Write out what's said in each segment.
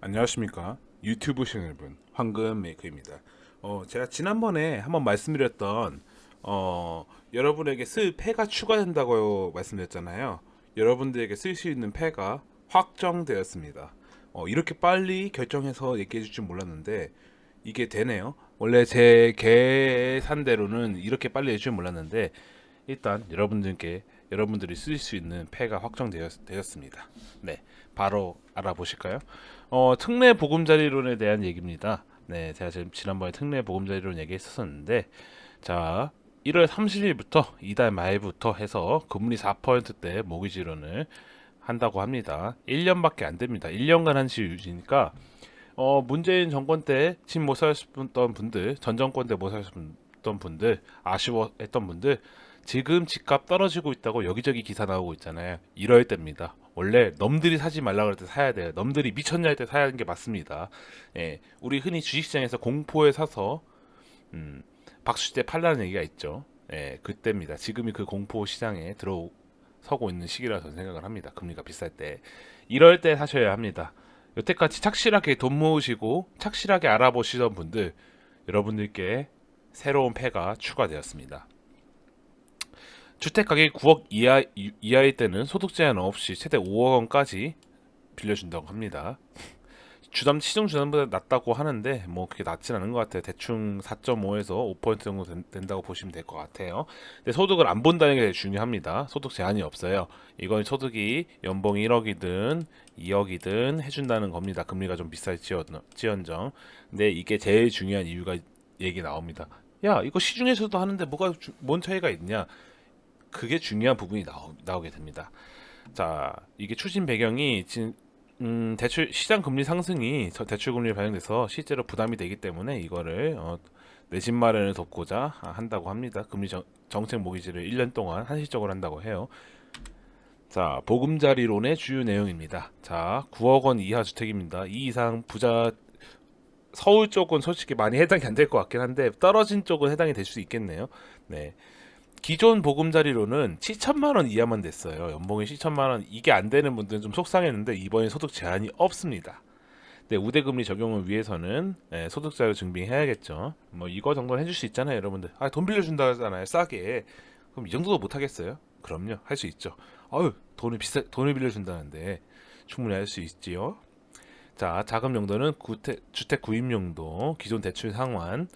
안녕하십니까 유튜브 시청자 여러분, 황금 메이커입니다. 제가 지난번에 한번 말씀드렸던 여러분에게 쓸 패가 추가된다고 말씀드렸잖아요. 여러분들에게 쓸 수 있는 패가 확정되었습니다. 이렇게 빨리 결정해서 얘기해 줄 줄 몰랐는데 이게 되네요. 원래 제 계산대로는 이렇게 빨리 해줄 줄 몰랐는데 일단 여러분들이 쓸 수 있는 패가 확정되었습니다. 네, 바로 알아보실까요? 특례 보금자리론에 대한 얘기입니다. 네, 제가 지난번에 특례 보금자리론 얘기했었는데, 자, 1월 30일부터 이달 말부터 해서 금리 4%대 모기지론을 한다고 합니다. 1년밖에 안 됩니다. 1년간 한시 유지니까 문재인 정권 때 집 못 사셨던 분들, 전 정권 때 못 사셨던 분들, 아쉬워했던 분들, 지금 집값 떨어지고 있다고 여기저기 기사 나오고 있잖아요. 이럴 때입니다. 원래 넘들이 사지 말라 그럴 때 사야 돼요. 넘들이 미쳤냐 할 때 사야 하는 게 맞습니다. 예, 우리 흔히 주식시장에서 공포에 사서 박수 때 팔라는 얘기가 있죠. 예, 그때입니다. 지금이 그 공포 시장에 들어서고 있는 시기라서 저는 생각을 합니다. 금리가 비쌀 때. 이럴 때 사셔야 합니다. 여태까지 착실하게 돈 모으시고 착실하게 알아보시던 분들, 여러분들께 새로운 패가 추가되었습니다. 주택 가격이 9억 이하일 때는 소득 제한 없이 최대 5억 원까지 빌려준다고 합니다. 시중 주담보다 낮다고 하는데 뭐 그게 낮진 않은 것 같아요. 대충 4.5에서 5% 정도 된다고 보시면 될 것 같아요. 근데 소득을 안 본다는 게 중요합니다. 소득 제한이 없어요. 이건 소득이 연봉 1억이든 2억이든 해준다는 겁니다. 금리가 좀 비쌀지언정. 근데 이게 제일 중요한 이유가 얘기 나옵니다. 야, 이거 시중에서도 하는데 뭔 차이가 있냐? 그게 중요한 부분이 나오게 됩니다. 자, 이게 추진 배경이 대출 시장 금리 상승이 대출 금리에 반영돼서 실제로 부담이 되기 때문에 이거를 내 집 마련을 돕고자 한다고 합니다. 정책 모기지를 1년 동안 한시적으로 한다고 해요. 자, 보금자리론의 주요 내용입니다. 자, 9억 원 이하 주택입니다. 이 이상 부자 서울 쪽은 솔직히 많이 해당이 안 될 것 같긴 한데 떨어진 쪽은 해당이 될 수 있겠네요. 네. 기존 보금자리로는 7천만 원 이하만 됐어요. 연봉이 7천만 원 이게 안 되는 분들은 좀 속상했는데 이번에 소득 제한이 없습니다. 네, 우대금리 적용을 위해서는 소득자료 증빙해야겠죠. 뭐 이거 정도는 해줄 수 있잖아요, 여러분들. 아, 돈 빌려준다 하잖아요, 싸게. 그럼 이 정도도 못 하겠어요? 그럼요, 할 수 있죠. 아유, 돈을 빌려준다는데 충분히 할 수 있지요. 자, 자금 용도는 주택 구입 용도, 기존 대출 상환,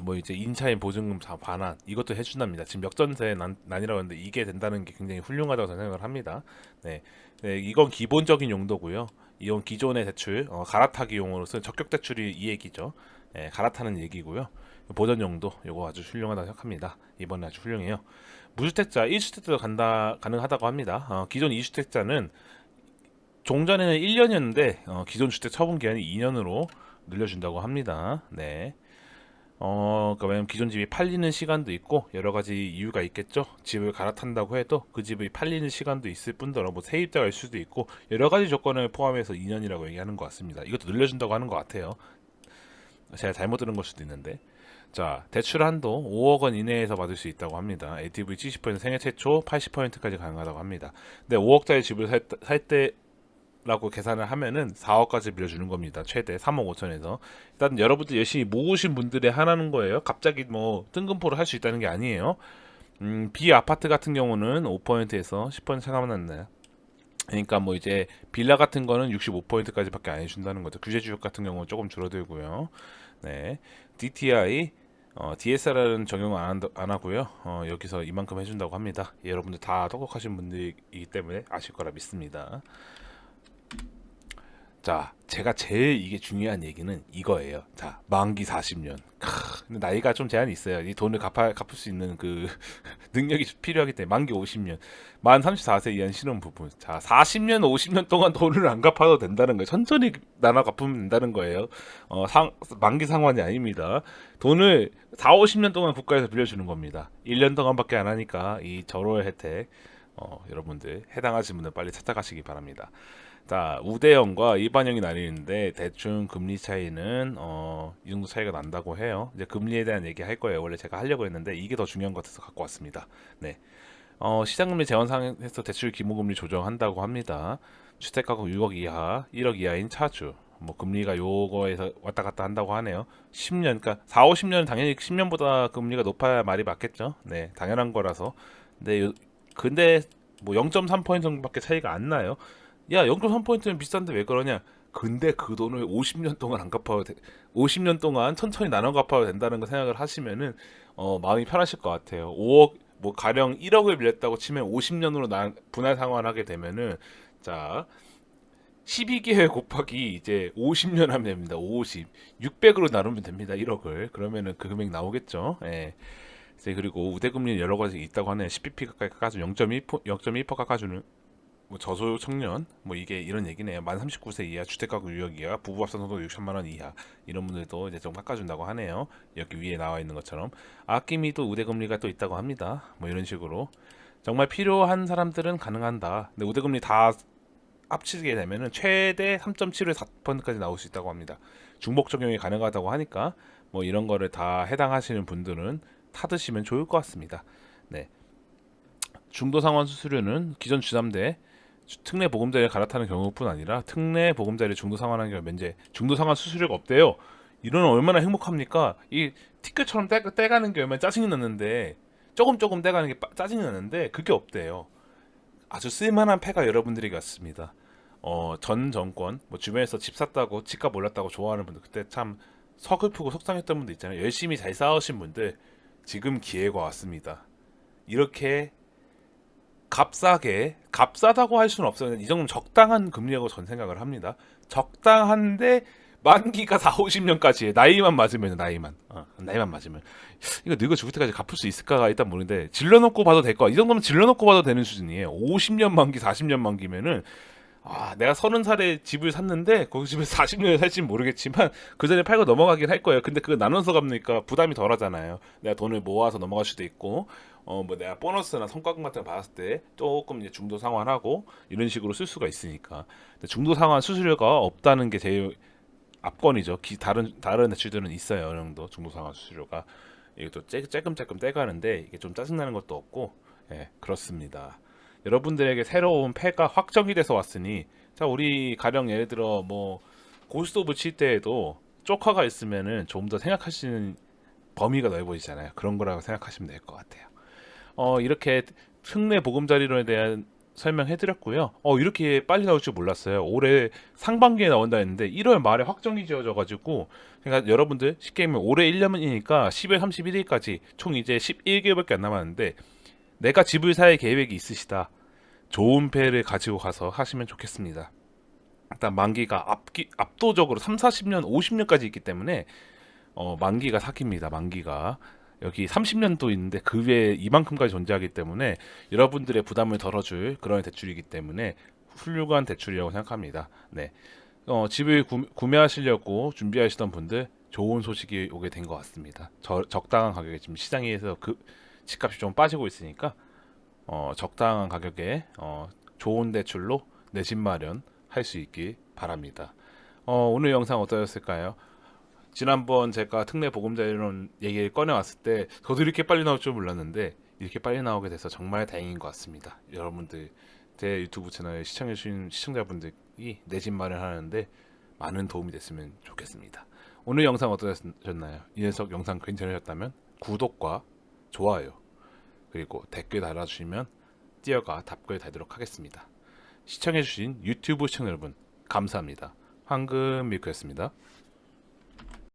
뭐 이제 인차인 보증금 다 반환 이것도 해준답니다. 지금 역전세 난이라고 하는데 이게 된다는 게 굉장히 훌륭하다고 생각을 합니다. 네, 네, 이건 기본적인 용도고요. 이건 기존의 대출 갈아타기용으로서 적격 대출이 이 얘기죠. 네, 갈아타는 얘기고요. 보전 용도 이거 아주 훌륭하다고 생각합니다. 이번에 아주 훌륭해요. 무주택자 1주택자도 가능하다고 합니다. 기존 2주택자는 종전에는 1년이었는데 기존 주택 처분 기한이 2년으로 늘려준다고 합니다. 네. 그러니까 왜냐면 기존 집이 팔리는 시간도 있고 여러 가지 이유가 있겠죠. 집을 갈아탄다고 해도 그 집이 팔리는 시간도 있을 뿐더러 뭐 세입자가 있을 수도 있고 여러 가지 조건을 포함해서 2년이라고 얘기하는 것 같습니다. 이것도 늘려준다고 하는 것 같아요. 제가 잘못 들은 걸 수도 있는데. 자, 대출 한도 5억 원 이내에서 받을 수 있다고 합니다. LTV 70% 생애 최초 80%까지 가능하다고 합니다. 근데 5억짜리 집을 살 라고 계산을 하면은 4억까지 빌려주는 겁니다. 최대 3억 5천에서. 일단 여러분들 열심히 모으신 분들의 하나는 거예요. 갑자기 뭐 뜬금포를 할 수 있다는 게 아니에요. 비아파트 같은 경우는 5%에서 10% 차감은 났나요? 그러니까 뭐 이제 빌라 같은 거는 65%까지밖에 안 해준다는 거죠. 규제주택 같은 경우는 조금 줄어들고요. 네, DTI, DSR은 적용 안 하고요. 여기서 이만큼 해준다고 합니다. 여러분들 다 똑똑하신 분들이기 때문에 아실 거라 믿습니다. 자, 제가 제일 이게 중요한 얘기는 이거예요. 자, 만기 40년. 근데 나이가 좀 제한이 있어요. 이 돈을 갚을 수 있는 그 능력이 필요하기 때문에 만기 50년. 만 34세 이한 신혼부부. 자, 40년, 50년 동안 돈을 안 갚아도 된다는 거예요. 천천히 나눠 갚으면 된다는 거예요. 만기 상환이 아닙니다. 돈을 4, 50년 동안 국가에서 빌려주는 겁니다. 1년 동안밖에 안 하니까 이 절호의 혜택 여러분들 해당하시는 분들 빨리 찾아가시기 바랍니다. 자, 우대형과 일반형이 나뉘는데 대충 금리 차이는 이 정도 차이가 난다고 해요. 이제 금리에 대한 얘기 할 거예요. 원래 제가 하려고 했는데 이게 더 중요한 것 같아서 갖고 왔습니다. 네. 시장금리 재원상에서 대출 기모금리 조정한다고 합니다. 주택 가격 6억 이하, 1억 이하인 차주. 뭐 금리가 요거에서 왔다 갔다 한다고 하네요. 10년, 그러니까 4, 50년은 당연히 10년보다 금리가 높아야 말이 맞겠죠. 네, 당연한 거라서. 근데 뭐 0.3% 정도밖에 차이가 안 나요. 야, 0.3%는 비싼데 왜 그러냐? 근데 그 돈을 50년 동안 안 갚아도 50년 동안 천천히 나눠 갚아도 된다는 거 생각을 하시면은 마음이 편하실 것 같아요. 5억 뭐 가령 1억을 빌렸다고 치면 50년으로 분할 상환하게 되면은 자 12개월 곱하기 이제 50년 하면 됩니다. 50. 600으로 나누면 됩니다. 1억을. 그러면은 그 금액 나오겠죠. 예. 그리고 우대금리는 여러 가지 있다고 하네요. 10bp 가까이 깎아주는 0.2% 깎아주는 뭐 저소득 청년 뭐 이게 이런 얘기네요. 만 39세 이하 주택가격 유역 이하 부부 합산소득 6천만 원 이하 이런 분들도 이제 좀 깎아준다고 하네요. 여기 위에 나와 있는 것처럼 아낌이도 우대금리가 또 있다고 합니다. 뭐 이런 식으로 정말 필요한 사람들은 가능한다. 근데 우대금리 다 합치게 되면은 최대 3.7에서 4%까지 나올 수 있다고 합니다. 중복 적용이 가능하다고 하니까 뭐 이런 거를 다 해당하시는 분들은 타드시면 좋을 것 같습니다. 네. 중도 상환 수수료는 기존 주담대 특례 보금자리를 갈아타는 경우뿐 아니라 특례 보금자리 중도 상환하는 경우 면제 중도 상환 수수료가 없대요. 이러면 얼마나 행복합니까? 이 티켓처럼 떼가는 게 얼마나 짜증이 났는데 조금 떼가는 게 짜증이 났는데 그게 없대요. 아주 쓸만한 패가 여러분들에게 왔습니다. 전 정권 뭐 주변에서 집 샀다고 집값 올랐다고 좋아하는 분들 그때 참 서글프고 속상했던 분들 있잖아요. 열심히 잘 싸우신 분들 지금 기회가 왔습니다. 이렇게 값싸다고 할 수는 없어요. 이 정도는 적당한 금리라고 전 생각을 합니다. 적당한데 만기가 4, 50년까지 나이만 맞으면 나이만 맞으면 이거 늙어 죽을 때까지 갚을 수 있을까가 일단 모르는데 질러놓고 봐도 될 거야. 이 정도면 질러놓고 봐도 되는 수준이에요. 50년 만기, 40년 만기면은 내가 30살에 집을 샀는데 거기 집에 40년을 살지는 모르겠지만 그 전에 팔고 넘어가긴 할 거예요. 근데 그거 나눠서 갚으니까 부담이 덜하잖아요. 내가 돈을 모아서 넘어갈 수도 있고 뭐 내가 보너스나 성과금 같은 거 받았을 때 조금 이제 중도 상환하고 이런 식으로 쓸 수가 있으니까. 근데 중도 상환 수수료가 없다는 게 제일 압권이죠. 다른 대출들은 있어요. 어느 정도 중도 상환 수수료가 이게 또 쬐끔쬐끔 떼가는데 이게 좀 짜증나는 것도 없고 예, 그렇습니다. 여러분들에게 새로운 패가 확정이 돼서 왔으니 자 우리 가령 예를 들어 뭐 고스톱을 칠 때에도 조커가 있으면은 좀 더 생각할 수 있는 범위가 넓어지잖아요. 그런 거라고 생각하시면 될 것 같아요. 이렇게 특례 보금자리론에 대한 설명해드렸고요. 이렇게 빨리 나올 줄 몰랐어요. 올해 상반기에 나온다 했는데 1월 말에 확정이 지어져가지고 그러니까 여러분들 쉽게 얘기하면 올해 1년이니까 10월 31일까지 총 이제 11개월밖에 안 남았는데 내가 집을 살 계획이 있으시다. 좋은 패를 가지고 가서 하시면 좋겠습니다. 일단 만기가 압도적으로 3, 40년, 50년까지 있기 때문에 만기가 사기입니다. 만기가 여기 30년도 있는데 그 외에 이만큼까지 존재하기 때문에 여러분들의 부담을 덜어줄 그런 대출이기 때문에 훌륭한 대출이라고 생각합니다. 네, 집을 구매하시려고 준비하시던 분들 좋은 소식이 오게 된 것 같습니다. 적당한 가격에 지금 시장에서 그 집값이 좀 빠지고 있으니까 적당한 가격에 좋은 대출로 내 집 마련 할 수 있길 바랍니다. 오늘 영상 어떠셨을까요? 지난번 제가 특례 보금자리론 얘기를 꺼내왔을 때 저도 이렇게 빨리 나올 줄 몰랐는데 이렇게 빨리 나오게 돼서 정말 다행인 것 같습니다. 여러분들 제 유튜브 채널 시청해주신 시청자분들이 내 집 마련하는데 많은 도움이 됐으면 좋겠습니다. 오늘 영상 어떠셨나요? 이 녀석 영상 괜찮으셨다면 구독과 좋아요 그리고 댓글 달아주시면 뛰어가 답글 달도록 하겠습니다. 시청해주신 유튜브 시청자 여러분 감사합니다. 황금 밀크였습니다.